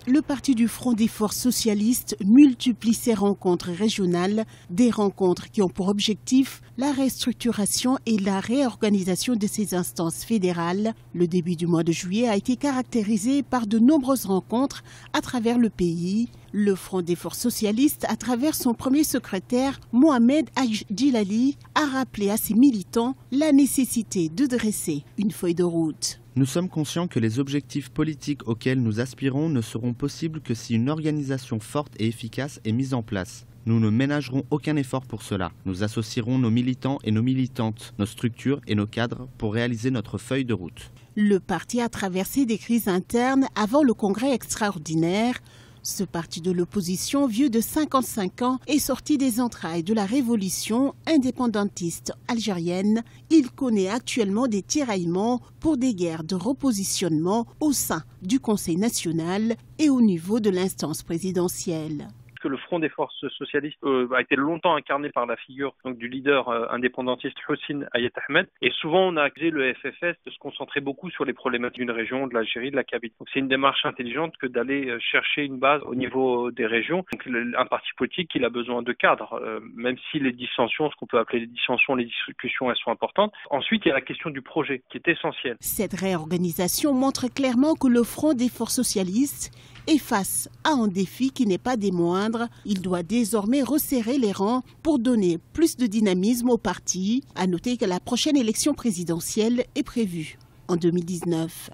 Le parti du Front des Forces socialistes multiplie ses rencontres régionales, des rencontres qui ont pour objectif la restructuration et la réorganisation de ses instances fédérales. Le début du mois de juillet a été caractérisé par de nombreuses rencontres à travers le pays. Le Front des Forces socialistes, à travers son premier secrétaire, Mohamed Ajdilali, a rappelé à ses militants la nécessité de dresser une feuille de route. Nous sommes conscients que les objectifs politiques auxquels nous aspirons ne seront possibles que si une organisation forte et efficace est mise en place. Nous ne ménagerons aucun effort pour cela. Nous associerons nos militants et nos militantes, nos structures et nos cadres pour réaliser notre feuille de route. Le parti a traversé des crises internes avant le congrès extraordinaire. Ce parti de l'opposition, vieux de 55 ans, est sorti des entrailles de la révolution indépendantiste algérienne. Il connaît actuellement des tiraillements pour des guerres de repositionnement au sein du Conseil national et au niveau de l'instance présidentielle. Que le Front des Forces socialistes a été longtemps incarné par la figure du leader indépendantiste Hossein Ayat Ahmed. Et souvent, on a accusé le FFS de se concentrer beaucoup sur les problématiques d'une région, de l'Algérie, de la Kabylie. Donc c'est une démarche intelligente que d'aller chercher une base au niveau des régions. Donc, un parti politique, il a besoin de cadres, même si les dissensions, ce qu'on peut appeler les dissensions, les discussions, elles sont importantes. Ensuite, il y a la question du projet, qui est essentielle. Cette réorganisation montre clairement que le Front des Forces socialistes est face à un défi qui n'est pas des moindres. Il doit désormais resserrer les rangs pour donner plus de dynamisme au parti. À noter que la prochaine élection présidentielle est prévue en 2019.